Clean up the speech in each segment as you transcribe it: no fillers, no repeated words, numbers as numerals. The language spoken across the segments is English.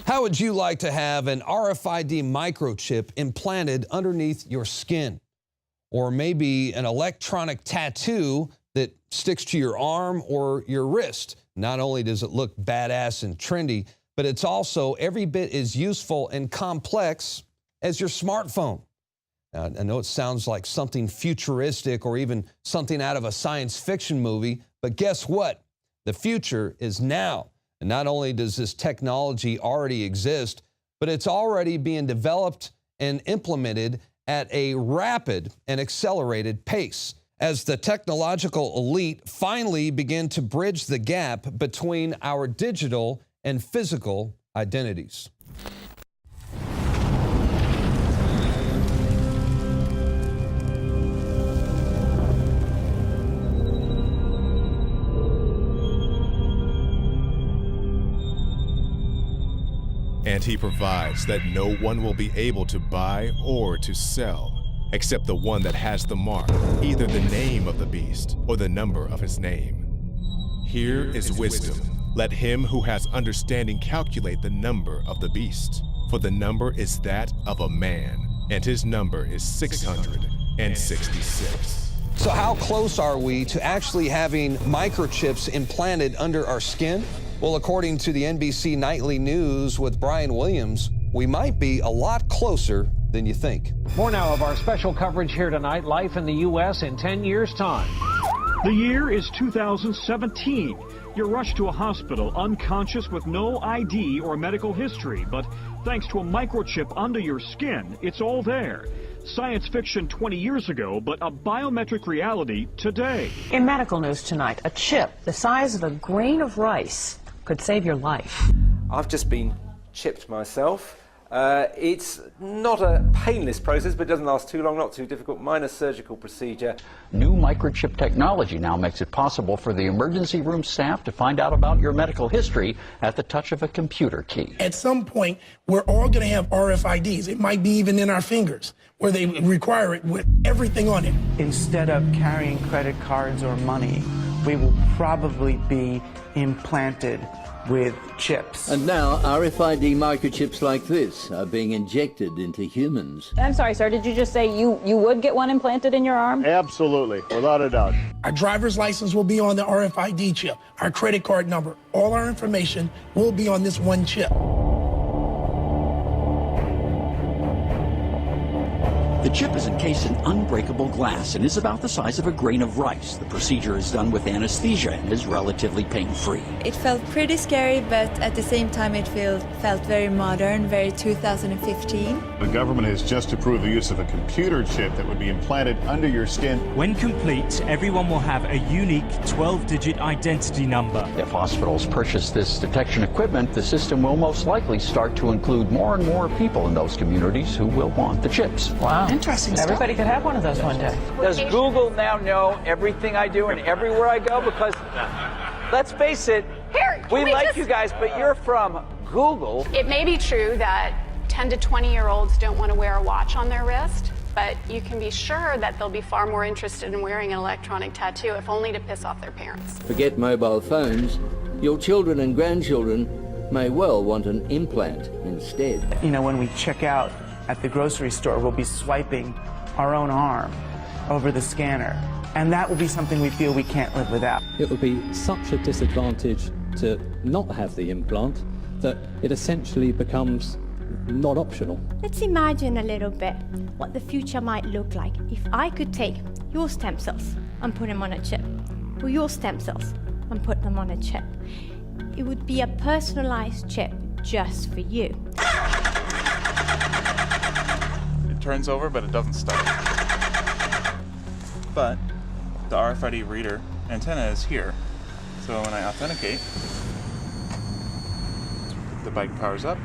How would you like to have an RFID microchip implanted underneath your skin? Or maybe an electronic tattoo that sticks to your arm or your wrist? Not only does it look badass and trendy, but it's also every bit as useful and complex as your smartphone. Now, I know it sounds like something futuristic or even something out of a science fiction movie, but guess what? The future is now. And not only does this technology already exist, but it's already being developed and implemented at a rapid and accelerated pace as the technological elite finally begin to bridge the gap between our digital and physical identities. And he provides that no one will be able to buy or to sell except the one that has the mark, either the name of the beast or the number of his name. Here is wisdom. Let him who has understanding calculate the number of the beast, for the number is that of a man, and his number is 666. So how close are we to actually having microchips implanted under our skin? Well, according to the NBC Nightly News with Brian Williams, we might be a lot closer than you think. More now of our special coverage here tonight, life in the U.S. in 10 years' time. The year is 2017. You're rushed to a hospital unconscious with no ID or medical history, but thanks to a microchip under your skin, it's all there. Science fiction 20 years ago, but a biometric reality today. In medical news tonight, a chip the size of a grain of rice could save your life. I've just been chipped myself. It's not a painless process, but it doesn't last too long, not too difficult. Minor surgical procedure. New microchip technology now makes it possible for the emergency room staff to find out about your medical history at the touch of a computer key. At some point, we're all going to have RFIDs. It might be even in our fingers, where they require it with everything on it. Instead of carrying credit cards or money, we will probably be implanted with chips. And now RFID microchips like this are being injected into humans. I'm sorry, sir, did you just say you would get one implanted in your arm? Absolutely, without a doubt. Our driver's license will be on the RFID chip. Our credit card number, all our information will be on this one chip. The chip is encased in unbreakable glass and is about the size of a grain of rice. The procedure is done with anesthesia and is relatively pain-free. It felt pretty scary, but at the same time it felt very modern, very 2015. The government has just approved the use of a computer chip that would be implanted under your skin. When complete, everyone will have a unique 12-digit identity number. If hospitals purchase this detection equipment, the system will most likely start to include more and more people in those communities who will want the chips. Wow. Interesting stuff. Everybody could have one of those one day. Does Google now know everything I do and everywhere I go? Because, let's face it, we like you guys, but you're from Google. It may be true that 10 to 20-year-olds don't want to wear a watch on their wrist, but you can be sure that they'll be far more interested in wearing an electronic tattoo, if only to piss off their parents. Forget mobile phones. Your children and grandchildren may well want an implant instead. You know, when we check out at the grocery store, we'll be swiping our own arm over the scanner. And that will be something we feel we can't live without. It would be such a disadvantage to not have the implant that it essentially becomes not optional. Let's imagine a little bit what the future might look like if I could take your stem cells and put them on a chip, or your stem cells and put them on a chip. It would be a personalized chip just for you. Turns over, but it doesn't stop. But the RFID reader antenna is here. So when I authenticate, the bike powers up.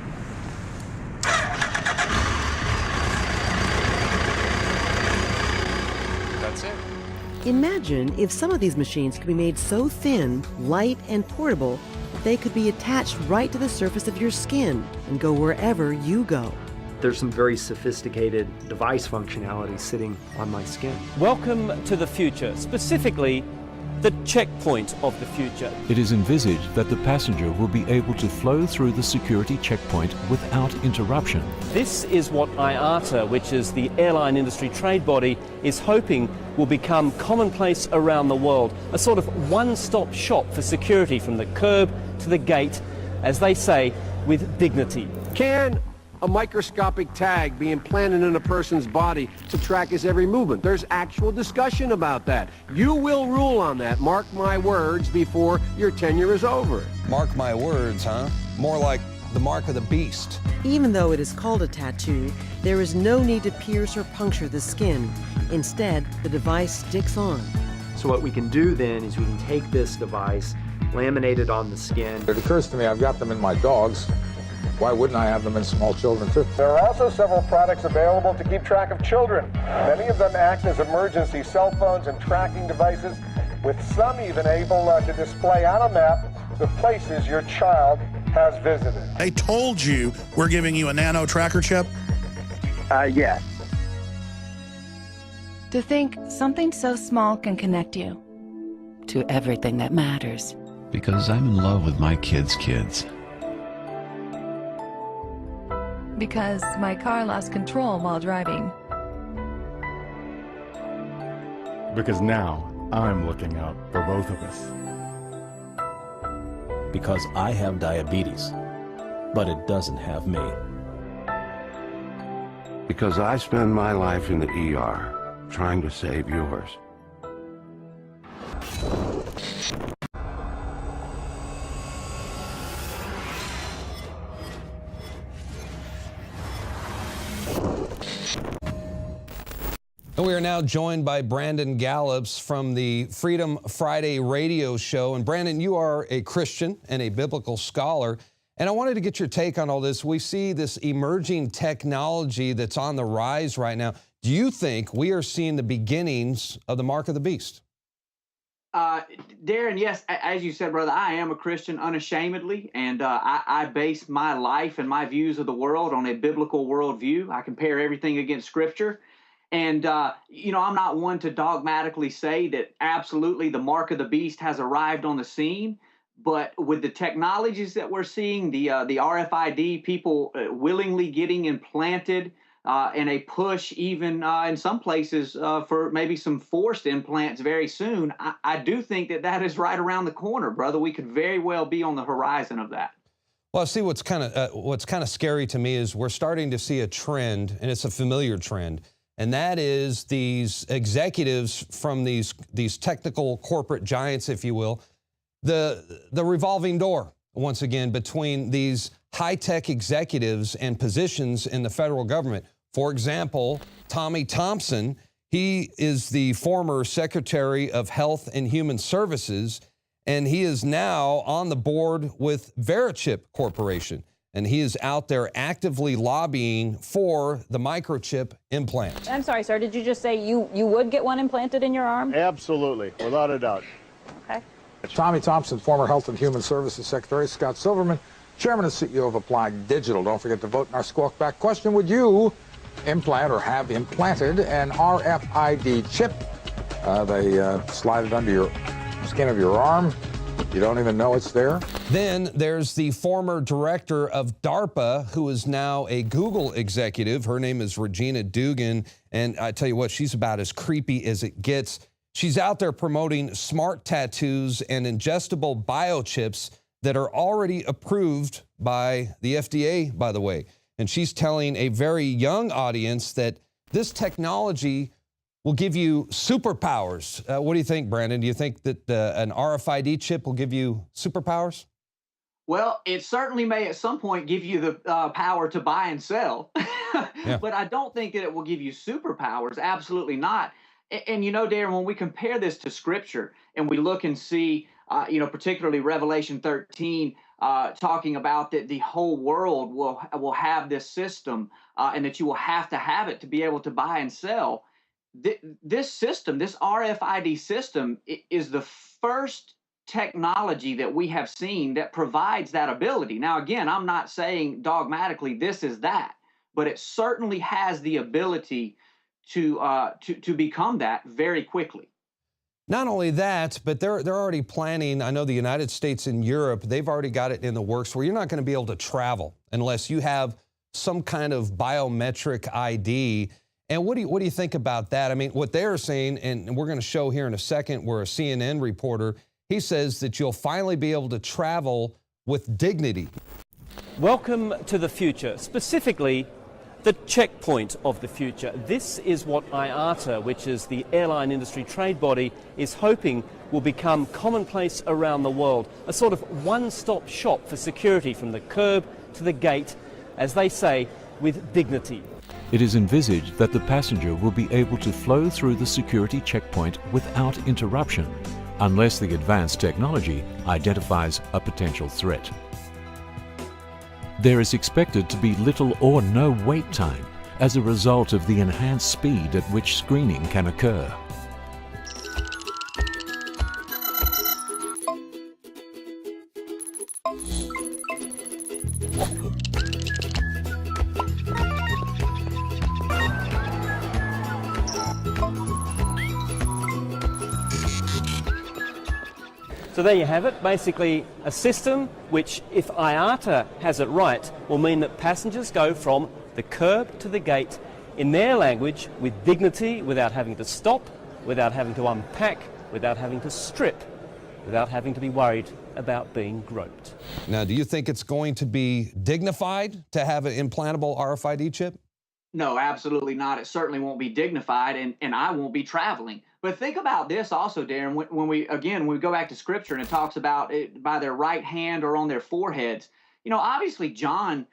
That's it. Imagine if some of these machines could be made so thin, light, and portable that they could be attached right to the surface of your skin and go wherever you go. There's some very sophisticated device functionality sitting on my skin. Welcome to the future, specifically the checkpoint of the future. It is envisaged that the passenger will be able to flow through the security checkpoint without interruption. This is what IATA, which is the airline industry trade body, is hoping will become commonplace around the world. A sort of one-stop shop for security from the curb to the gate, as they say, with dignity. Can a microscopic tag be implanted in a person's body to track his every movement? There's actual discussion about that. You will rule on that, mark my words, before your tenure is over. Mark my words, huh? More like the mark of the beast. Even though it is called a tattoo, there is no need to pierce or puncture the skin. Instead, the device sticks on. So what we can do then is we can take this device, laminate it on the skin. It occurs to me I've got them in my dogs. Why wouldn't I have them in small children too? There are also several products available to keep track of children. Many of them act as emergency cell phones and tracking devices, with some even able to display on a map the places your child has visited. They told you we're giving you a nano tracker chip? Yes. To think something so small can connect you to everything that matters. Because I'm in love with my kids' kids. Because my car lost control while driving. Because now I'm looking out for both of us. Because I have diabetes, but it doesn't have me. Because I spend my life in the ER trying to save yours. And we are now joined by Brandon Gallups from the Freedom Friday radio show. And Brandon, you are a Christian and a biblical scholar. And I wanted to get your take on all this. We see this emerging technology that's on the rise right now. Do you think we are seeing the beginnings of the mark of the beast? Darren, yes, as you said, brother, I am a Christian unashamedly, and I base my life and my views of the world on a biblical worldview. I compare everything against Scripture. And, you know, I'm not one to dogmatically say that absolutely the mark of the beast has arrived on the scene. But with the technologies that we're seeing, the RFID, people willingly getting implanted, and a push even in some places for maybe some forced implants very soon, I do think that that is right around the corner, brother. We could very well be on the horizon of that. Well, see, what's kind of scary to me is we're starting to see a trend, and it's a familiar trend. And that is these executives from these technical corporate giants, if you will, the revolving door, once again, between these high-tech executives and positions in the federal government. For example, Tommy Thompson, he is the former Secretary of Health and Human Services, and he is now on the board with Verichip Corporation. And he is out there actively lobbying for the microchip implant. I'm sorry, sir. Did you just say you would get one implanted in your arm? Absolutely, without a doubt. Okay. Tommy Thompson, former Health and Human Services Secretary. Scott Silverman, Chairman and CEO of Applied Digital. Don't forget to vote in our Squawk Back question. Would you implant or have implanted an RFID chip? They slide it under your skin of your arm. You don't even know it's there. Then there's the former director of DARPA, who is now a Google executive. Her name is Regina Dugan. And I tell you what, she's about as creepy as it gets. She's out there promoting smart tattoos and ingestible biochips that are already approved by the FDA, by the way. And she's telling a very young audience that this technology will give you superpowers. What do you think, Brandon? Do you think that an RFID chip will give you superpowers? Well, it certainly may at some point give you the power to buy and sell, Yeah. But I don't think that it will give you superpowers. Absolutely not. And you know, Darren, when we compare this to Scripture and we look and see, you know, particularly Revelation 13, talking about that the whole world will have this system, and that you will have to have it to be able to buy and sell. This system, this RFID system, is the first technology that we have seen that provides that ability. Now, again, I'm not saying dogmatically this is that, but it certainly has the ability to become that very quickly. Not only that, but they're already planning, I know the United States and Europe, they've already got it in the works where you're not going to be able to travel unless you have some kind of biometric ID. And what do you think about that? I mean, what they're saying, and we're going to show here in a second, where a CNN reporter, he says that you'll finally be able to travel with dignity. Welcome to the future, specifically the checkpoint of the future. This is what IATA, which is the airline industry trade body, is hoping will become commonplace around the world. A sort of one-stop shop for security from the curb to the gate, as they say, with dignity. It is envisaged that the passenger will be able to flow through the security checkpoint without interruption, unless the advanced technology identifies a potential threat. There is expected to be little or no wait time as a result of the enhanced speed at which screening can occur. So there you have it, basically a system which, if IATA has it right, will mean that passengers go from the curb to the gate in their language with dignity, without having to stop, without having to unpack, without having to strip, without having to be worried about being groped. Now, do you think it's going to be dignified to have an implantable RFID chip? No, absolutely not. It certainly won't be dignified, and I won't be traveling. But think about this also, Darren, when we go back to Scripture and it talks about it by their right hand or on their foreheads. You know, obviously John,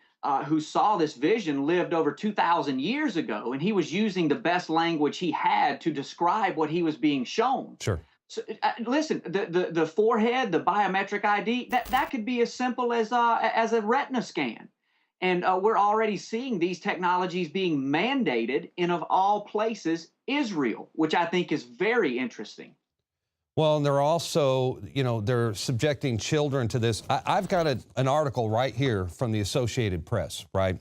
who saw this vision, lived over 2,000 years ago, and he was using the best language he had to describe what he was being shown. Sure. So, listen, the forehead, the biometric ID, that could be as simple as a retina scan. And we're already seeing these technologies being mandated in, of all places, Israel, which I think is very interesting. Well, and they're also, you know, they're subjecting children to this. I've got an article right here from the Associated Press, right,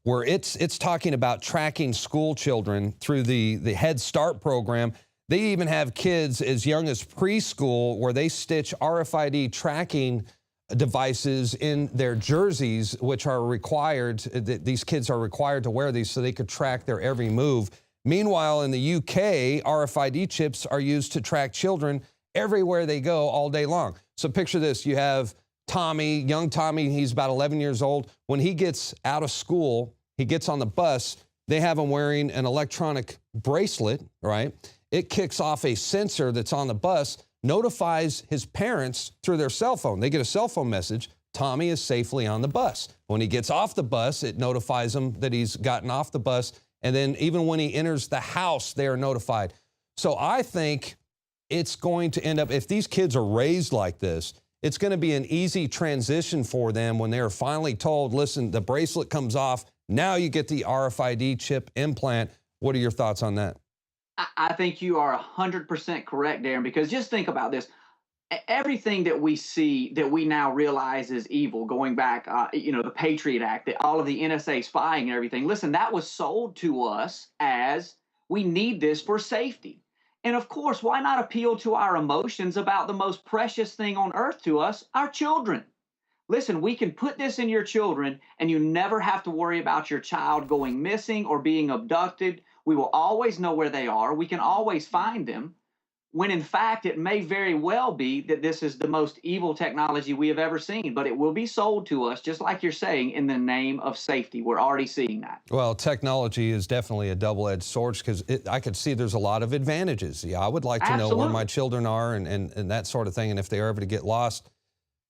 where it's talking about tracking school children through the Head Start program. They even have kids as young as preschool where they stitch RFID tracking devices in their jerseys, which are required. These kids are required to wear these so they could track their every move. Meanwhile, in the UK, RFID chips are used to track children everywhere they go all day long. So picture this. You have Tommy, young Tommy, he's about 11 years old. When he gets out of school, he gets on the bus, they have him wearing an electronic bracelet, right? It kicks off a sensor that's on the bus, notifies his parents through their cell phone. They get a cell phone message, Tommy is safely on the bus. When he gets off the bus, it notifies him that he's gotten off the bus. And then even when he enters the house, they are notified. So I think it's going to end up, if these kids are raised like this, it's going to be an easy transition for them when they're finally told, listen, the bracelet comes off, now you get the RFID chip implant. What are your thoughts on that? I think you are 100% correct, Darren, because just think about this. Everything that we see that we now realize is evil, going back, the Patriot Act, all of the NSA spying and everything. Listen, that was sold to us as we need this for safety. And of course, why not appeal to our emotions about the most precious thing on earth to us, our children? Listen, we can put this in your children and you never have to worry about your child going missing or being abducted. We will always know where they are. We can always find them, when in fact it may very well be that this is the most evil technology we have ever seen, but it will be sold to us, just like you're saying, in the name of safety. We're already seeing that. Well, technology is definitely a double-edged sword because I could see there's a lot of advantages. Yeah, I would like to know where my children are and that sort of thing, and if they're ever to get lost,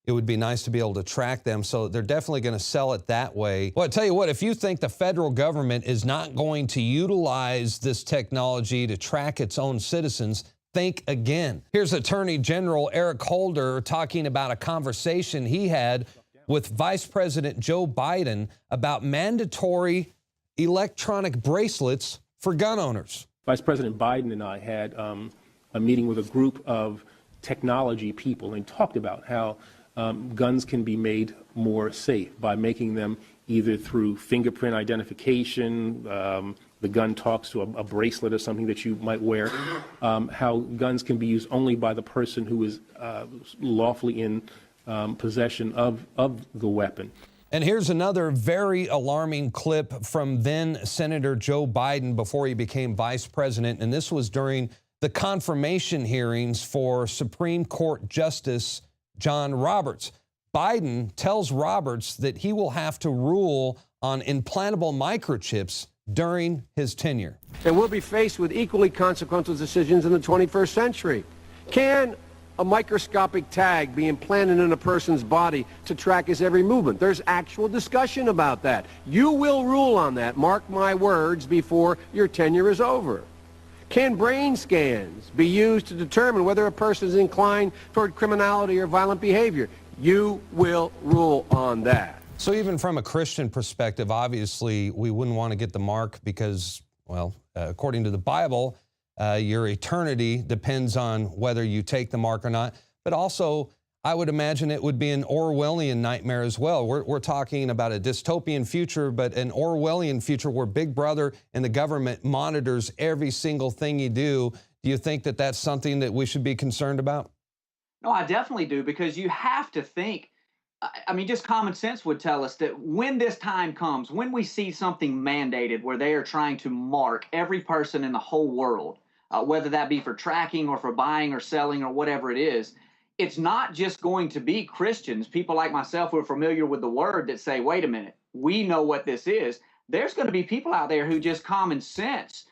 it would be nice to be able to track them. So they're definitely going to sell it that way. Well, I tell you what, if you think the federal government is not going to utilize this technology to track its own citizens, think again. Here's Attorney General Eric Holder talking about a conversation he had with Vice President Joe Biden about mandatory electronic bracelets for gun owners. Vice President Biden and I had a meeting with a group of technology people and talked about how guns can be made more safe by making them either through fingerprint identification, the gun talks to a bracelet or something that you might wear, how guns can be used only by the person who is lawfully in possession of the weapon. And here's another very alarming clip from then Senator Joe Biden before he became vice president. And this was during the confirmation hearings for Supreme Court Justice John Roberts. Biden tells Roberts that he will have to rule on implantable microchips during his tenure. And we'll be faced with equally consequential decisions in the 21st century. Can a microscopic tag be implanted in a person's body to track his every movement? There's actual discussion about that. You will rule on that, mark my words, before your tenure is over. Can brain scans be used to determine whether a person is inclined toward criminality or violent behavior? You will rule on that. So even from a Christian perspective, obviously, we wouldn't want to get the mark because, well, according to the Bible, your eternity depends on whether you take the mark or not. But also, I would imagine it would be an Orwellian nightmare as well. We're talking about a dystopian future, but an Orwellian future where Big Brother and the government monitors every single thing you do. Do you think that that's something that we should be concerned about? No, I definitely do, because you have to think, I mean, just common sense would tell us that when this time comes, when we see something mandated where they are trying to mark every person in the whole world, whether that be for tracking or for buying or selling or whatever it is, it's not just going to be Christians, people like myself who are familiar with the word, that say, wait a minute, we know what this is. There's going to be people out there who just common sense,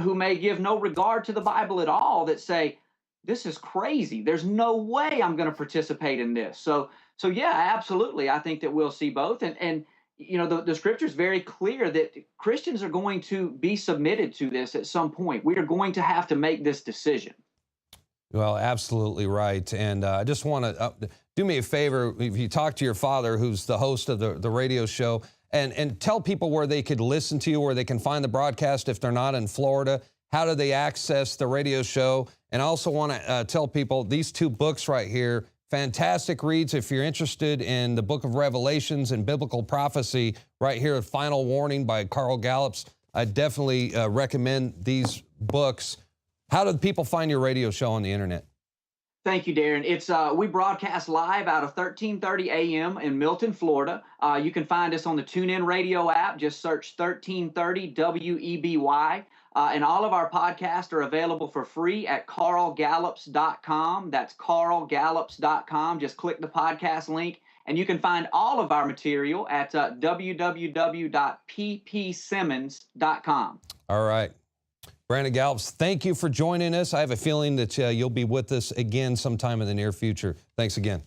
who may give no regard to the Bible at all, that say, this is crazy. There's no way I'm going to participate in this. So yeah, absolutely. I think that we'll see both. And you know, the scripture is very clear that Christians are going to be submitted to this at some point. We are going to have to make this decision. Well, absolutely right. And I just want to do me a favor. If you talk to your father, who's the host of the radio show, and tell people where they could listen to you, where they can find the broadcast if they're not in Florida. How do they access the radio show? And I also want to tell people these two books right here, fantastic reads if you're interested in the book of Revelations and biblical prophecy. Right here, Final Warning by Carl Gallups. I definitely recommend these books. How do people find your radio show on the internet? Thank you, Darren. It's we broadcast live out of 1330 a.m. in Milton, Florida. You can find us on the TuneIn Radio app. Just search 1330 WEBY. And all of our podcasts are available for free at carlgallups.com. That's carlgallups.com. Just click the podcast link. And you can find all of our material at www.ppsimmons.com. All right. Brandon Gallups, thank you for joining us. I have a feeling that you'll be with us again sometime in the near future. Thanks again.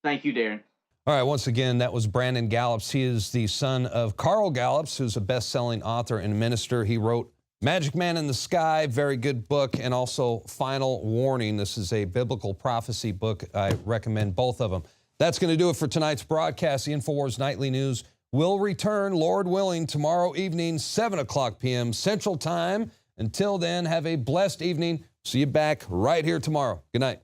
Thank you, Darren. All right, once again, that was Brandon Gallups. He is the son of Carl Gallups, who's a best-selling author and minister. He wrote Magic Man in the Sky, very good book, and also Final Warning. This is a biblical prophecy book. I recommend both of them. That's going to do it for tonight's broadcast. The InfoWars Nightly News will return, Lord willing, tomorrow evening, 7 o'clock p.m. Central Time. Until then, have a blessed evening. See you back right here tomorrow. Good night.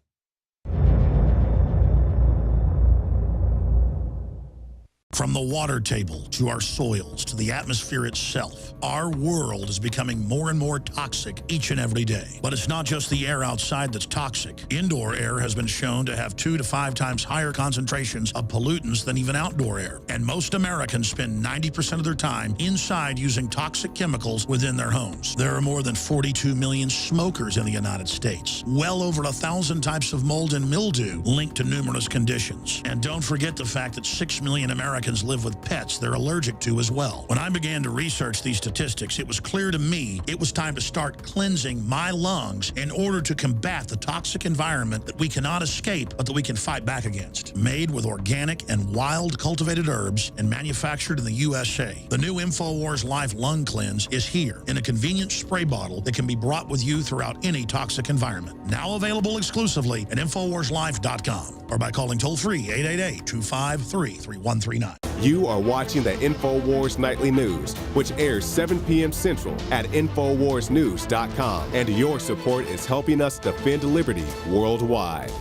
From the water table to our soils to the atmosphere itself, our world is becoming more and more toxic each and every day. But it's not just the air outside that's toxic. Indoor air has been shown to have 2 to 5 times higher concentrations of pollutants than even outdoor air. And most Americans spend 90% of their time inside using toxic chemicals within their homes. There are more than 42 million smokers in the United States. Well over 1,000 types of mold and mildew linked to numerous conditions. And don't forget the fact that 6 million Americans live with pets they're allergic to as well. When I began to research these statistics, it was clear to me it was time to start cleansing my lungs in order to combat the toxic environment that we cannot escape but that we can fight back against. Made with organic and wild cultivated herbs and manufactured in the USA, the new InfoWars Life Lung Cleanse is here in a convenient spray bottle that can be brought with you throughout any toxic environment. Now available exclusively at InfoWarsLife.com or by calling toll-free 888-253-3139. You are watching the InfoWars Nightly News, which airs 7 p.m. Central at InfoWarsNews.com. And your support is helping us defend liberty worldwide.